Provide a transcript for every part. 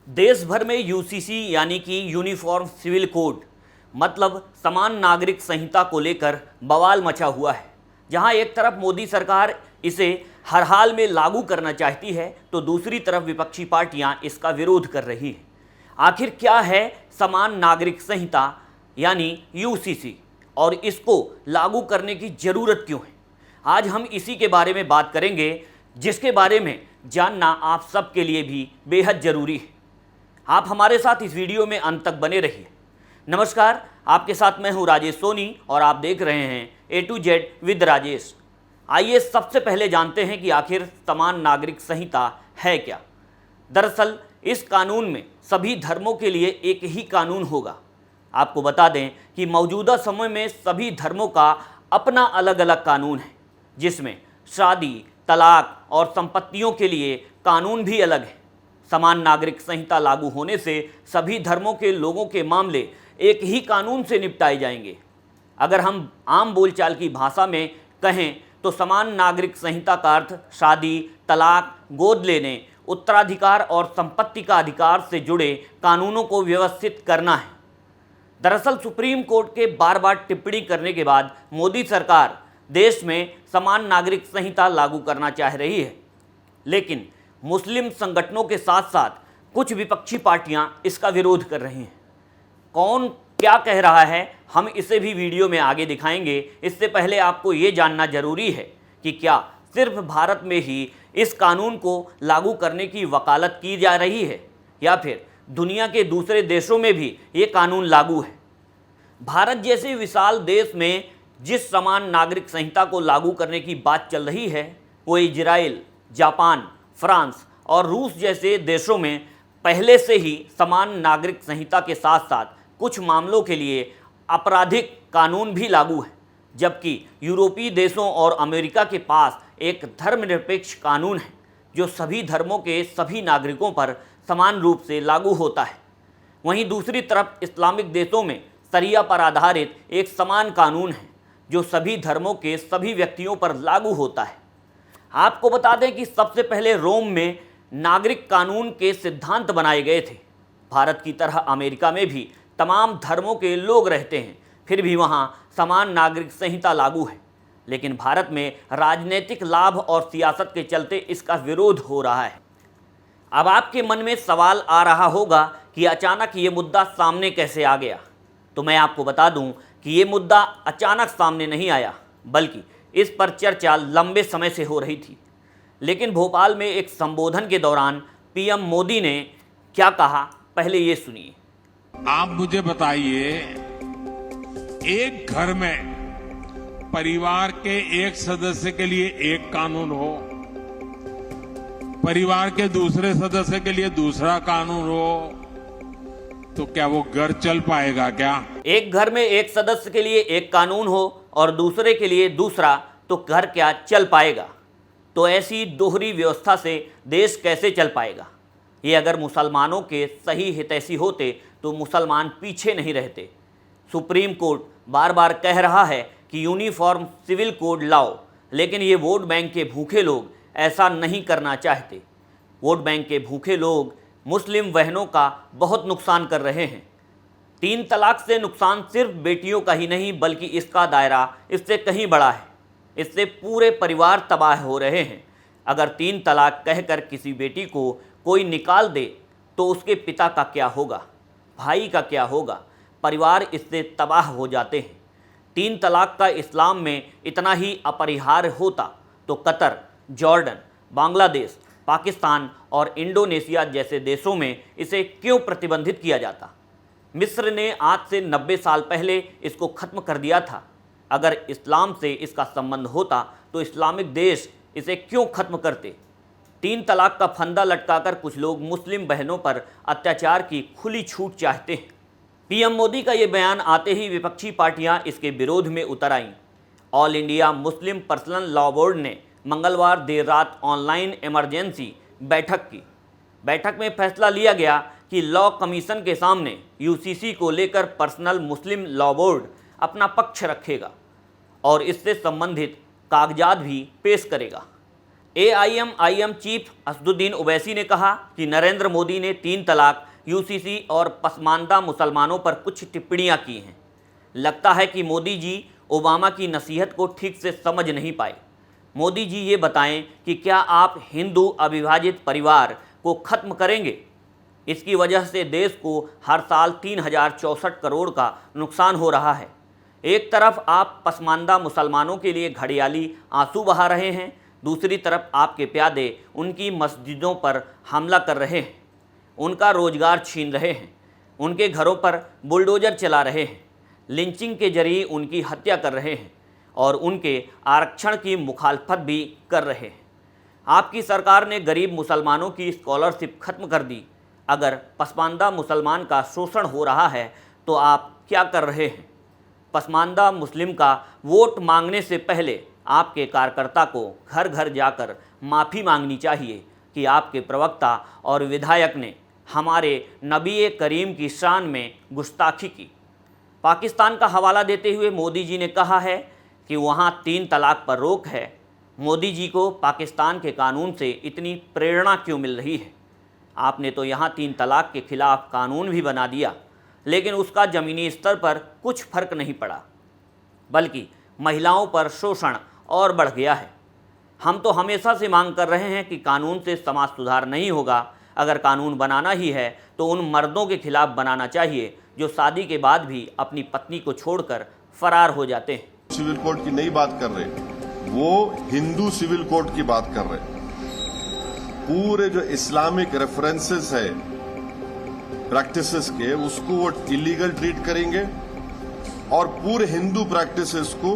देश भर में यूसीसी यानी कि यूनिफॉर्म सिविल कोड मतलब समान नागरिक संहिता को लेकर बवाल मचा हुआ है। जहां एक तरफ मोदी सरकार इसे हर हाल में लागू करना चाहती है तो दूसरी तरफ विपक्षी पार्टियां इसका विरोध कर रही हैं। आखिर क्या है समान नागरिक संहिता यानी यूसीसी और इसको लागू करने की ज़रूरत क्यों है? आज हम इसी के बारे में बात करेंगे, जिसके बारे में जानना आप सबके लिए भी बेहद ज़रूरी है। आप हमारे साथ इस वीडियो में अंत तक बने रहिए। नमस्कार, आपके साथ मैं हूं राजेश सोनी और आप देख रहे हैं A to Z with Rajesh. आइए सबसे पहले जानते हैं कि आखिर समान नागरिक संहिता है क्या। दरअसल इस कानून में सभी धर्मों के लिए एक ही कानून होगा। आपको बता दें कि मौजूदा समय में सभी धर्मों का अपना अलग अलग कानून है, जिसमें शादी, तलाक और संपत्तियों के लिए कानून भी अलग है। समान नागरिक संहिता लागू होने से सभी धर्मों के लोगों के मामले एक ही कानून से निपटाए जाएंगे। अगर हम आम बोलचाल की भाषा में कहें तो समान नागरिक संहिता का अर्थ शादी, तलाक, गोद लेने, उत्तराधिकार और संपत्ति का अधिकार से जुड़े कानूनों को व्यवस्थित करना है। दरअसल सुप्रीम कोर्ट के बार बार टिप्पणी करने के बाद मोदी सरकार देश में समान नागरिक संहिता लागू करना चाह रही है, लेकिन मुस्लिम संगठनों के साथ साथ कुछ विपक्षी पार्टियां इसका विरोध कर रही हैं। कौन क्या कह रहा है, हम इसे भी वीडियो में आगे दिखाएंगे। इससे पहले आपको ये जानना जरूरी है कि क्या सिर्फ भारत में ही इस कानून को लागू करने की वकालत की जा रही है या फिर दुनिया के दूसरे देशों में भी ये कानून लागू है। भारत जैसे विशाल देश में जिस समान नागरिक संहिता को लागू करने की बात चल रही है, वो इजराइल, जापान, फ्रांस और रूस जैसे देशों में पहले से ही समान नागरिक संहिता के साथ साथ कुछ मामलों के लिए आपराधिक कानून भी लागू है, जबकि यूरोपीय देशों और अमेरिका के पास एक धर्मनिरपेक्ष कानून है जो सभी धर्मों के सभी नागरिकों पर समान रूप से लागू होता है। वहीं दूसरी तरफ इस्लामिक देशों में शरिया पर आधारित एक समान कानून है जो सभी धर्मों के सभी व्यक्तियों पर लागू होता है। आपको बता दें कि सबसे पहले रोम में नागरिक कानून के सिद्धांत बनाए गए थे। भारत की तरह अमेरिका में भी तमाम धर्मों के लोग रहते हैं, फिर भी वहाँ समान नागरिक संहिता लागू है, लेकिन भारत में राजनीतिक लाभ और सियासत के चलते इसका विरोध हो रहा है। अब आपके मन में सवाल आ रहा होगा कि अचानक ये मुद्दा सामने कैसे आ गया। तो मैं आपको बता दूं कि ये मुद्दा अचानक सामने नहीं आया, बल्कि इस पर चर्चा लंबे समय से हो रही थी। लेकिन भोपाल में एक संबोधन के दौरान पीएम मोदी ने क्या कहा, पहले ये सुनिए। आप मुझे बताइए, एक घर में परिवार के एक सदस्य के लिए एक कानून हो, परिवार के दूसरे सदस्य के लिए दूसरा कानून हो, तो क्या वो घर चल पाएगा क्या? एक घर में एक सदस्य के लिए एक कानून हो और दूसरे के लिए दूसरा, तो घर क्या चल पाएगा? तो ऐसी दोहरी व्यवस्था से देश कैसे चल पाएगा? ये अगर मुसलमानों के सही हितैषी होते तो मुसलमान पीछे नहीं रहते। सुप्रीम कोर्ट बार बार कह रहा है कि यूनिफॉर्म सिविल कोड लाओ, लेकिन ये वोट बैंक के भूखे लोग ऐसा नहीं करना चाहते। वोट बैंक के भूखे लोग मुस्लिम बहनों का बहुत नुकसान कर रहे हैं। 3 तलाक से नुकसान सिर्फ बेटियों का ही नहीं, बल्कि इसका दायरा इससे कहीं बड़ा है। इससे पूरे परिवार तबाह हो रहे हैं। अगर 3 तलाक कहकर किसी बेटी को कोई निकाल दे तो उसके पिता का क्या होगा, भाई का क्या होगा? परिवार इससे तबाह हो जाते हैं। 3 तलाक का इस्लाम में इतना ही अपरिहार्य होता तो कतर, जॉर्डन, बांग्लादेश, पाकिस्तान और इंडोनेशिया जैसे देशों में इसे क्यों प्रतिबंधित किया जाता? मिस्र ने आज से 90 साल पहले इसको खत्म कर दिया था। अगर इस्लाम से इसका संबंध होता तो इस्लामिक देश इसे क्यों खत्म करते? 3 तलाक का फंदा लटकाकर कुछ लोग मुस्लिम बहनों पर अत्याचार की खुली छूट चाहते हैं। पीएम मोदी का ये बयान आते ही विपक्षी पार्टियां इसके विरोध में उतर आईं। All India Muslim personal law board ने मंगलवार देर रात ऑनलाइन इमरजेंसी बैठक की। बैठक में फैसला लिया गया कि लॉ कमीशन के सामने यूसीसी को लेकर पर्सनल मुस्लिम लॉ बोर्ड अपना पक्ष रखेगा और इससे संबंधित कागजात भी पेश करेगा। AIMIM चीफ असदुद्दीन ओवैसी ने कहा कि नरेंद्र मोदी ने 3 तलाक, UCC और पसमानदा मुसलमानों पर कुछ टिप्पणियां की हैं। लगता है कि मोदी जी ओबामा की नसीहत को ठीक से समझ नहीं पाए। मोदी जी ये बताएं कि क्या आप हिंदू अविभाजित परिवार को खत्म करेंगे? इसकी वजह से देश को हर साल 3064 करोड़ का नुकसान हो रहा है। एक तरफ आप पसमानदा मुसलमानों के लिए घड़ियाली आंसू बहा रहे हैं, दूसरी तरफ आपके प्यादे उनकी मस्जिदों पर हमला कर रहे हैं, उनका रोजगार छीन रहे हैं, उनके घरों पर बुलडोजर चला रहे हैं, लिंचिंग के जरिए उनकी हत्या कर रहे हैं और उनके आरक्षण की मुखालफत भी कर रहे हैं। आपकी सरकार ने गरीब मुसलमानों की स्कॉलरशिप खत्म कर दी। अगर पसमानदा मुसलमान का शोषण हो रहा है तो आप क्या कर रहे हैं? पसमानदा मुस्लिम का वोट मांगने से पहले आपके कार्यकर्ता को घर घर जाकर माफ़ी मांगनी चाहिए कि आपके प्रवक्ता और विधायक ने हमारे नबी करीम की शान में गुस्ताखी की। पाकिस्तान का हवाला देते हुए मोदी जी ने कहा है कि वहाँ 3 तलाक पर रोक है। मोदी जी को पाकिस्तान के कानून से इतनी प्रेरणा क्यों मिल रही है? आपने तो यहाँ 3 तलाक के खिलाफ कानून भी बना दिया, लेकिन उसका ज़मीनी स्तर पर कुछ फर्क नहीं पड़ा, बल्कि महिलाओं पर शोषण और बढ़ गया है। हम तो हमेशा से मांग कर रहे हैं कि कानून से समाज सुधार नहीं होगा। अगर कानून बनाना ही है तो उन मर्दों के खिलाफ बनाना चाहिए जो शादी के बाद भी अपनी पत्नी को छोड़कर फरार हो जाते हैं। सिविल कोड की नहीं बात कर रहे, वो हिंदू सिविल कोड की बात कर रहे। पूरे जो इस्लामिक रेफरेंसेस है प्रैक्टिसेस के, उसको वो इलीगल ट्रीट करेंगे और पूरे हिंदू प्रैक्टिसेस को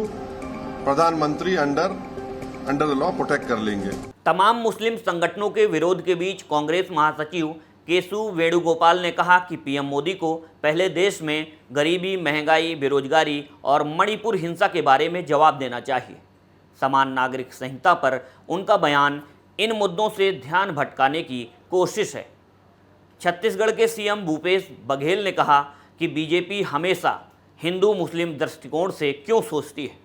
प्रधानमंत्री अंडर द लॉ प्रोटेक्ट कर लेंगे। तमाम मुस्लिम संगठनों के विरोध के बीच कांग्रेस महासचिव केशु वेणुगोपाल ने कहा कि पीएम मोदी को पहले देश में गरीबी, महंगाई, बेरोजगारी और मणिपुर हिंसा के बारे में जवाब देना चाहिए। समान नागरिक संहिता पर उनका बयान इन मुद्दों से ध्यान भटकाने की कोशिश है। छत्तीसगढ़ के सीएम भूपेश बघेल ने कहा कि बीजेपी हमेशा हिंदू मुस्लिम दृष्टिकोण से क्यों सोचती है।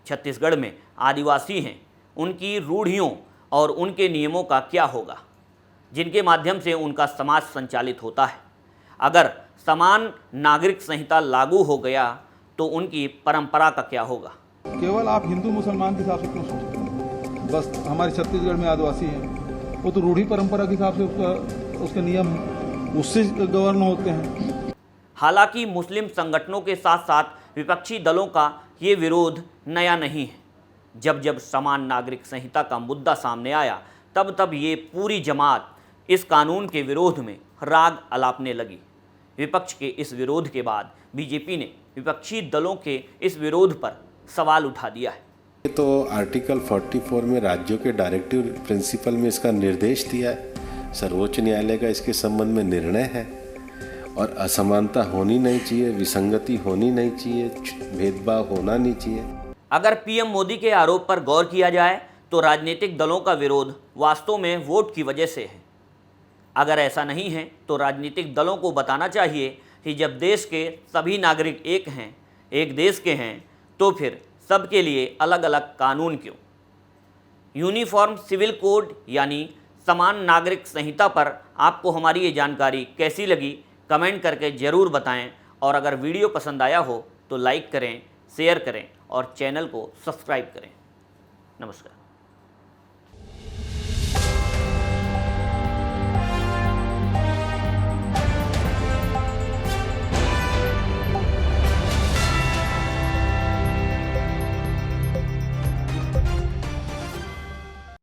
छत्तीसगढ़ में आदिवासी हैं, उनकी रूढ़ियों और उनके नियमों का क्या होगा, जिनके माध्यम से उनका समाज संचालित होता है। अगर समान नागरिक संहिता लागू हो गया तो उनकी परंपरा का क्या होगा? केवल आप हिंदू मुसलमान के हिसाब से क्यों सोचते हैं? बस हमारे छत्तीसगढ़ में आदिवासी हैं, वो तो रूढ़ी परंपरा के हिसाब से उसके नियम उससे गवर्न होते हैं। हालांकि मुस्लिम संगठनों के साथ साथ विपक्षी दलों का ये विरोध नया नहीं है। जब जब समान नागरिक संहिता का मुद्दा सामने आया तब ये पूरी जमात इस कानून के विरोध में राग अलापने लगी। विपक्ष के इस विरोध के बाद बीजेपी ने विपक्षी दलों के इस विरोध पर सवाल उठा दिया है। तो आर्टिकल 44 में राज्यों के डायरेक्टिव प्रिंसिपल में इसका निर्देश दिया है। सर्वोच्च न्यायालय का इसके संबंध में निर्णय है और असमानता होनी नहीं चाहिए, विसंगति होनी नहीं चाहिए, भेदभाव होना नहीं चाहिए। अगर पीएम मोदी के आरोप पर गौर किया जाए तो राजनीतिक दलों का विरोध वास्तव में वोट की वजह से है। अगर ऐसा नहीं है तो राजनीतिक दलों को बताना चाहिए कि जब देश के सभी नागरिक एक हैं, एक देश के हैं, तो फिर सबके लिए अलग अलग कानून क्यों? यूनिफॉर्म सिविल कोड यानी समान नागरिक संहिता पर आपको हमारी ये जानकारी कैसी लगी, कमेंट करके ज़रूर बताएं। और अगर वीडियो पसंद आया हो तो लाइक करें, शेयर करें और चैनल को सब्सक्राइब करें। नमस्कार।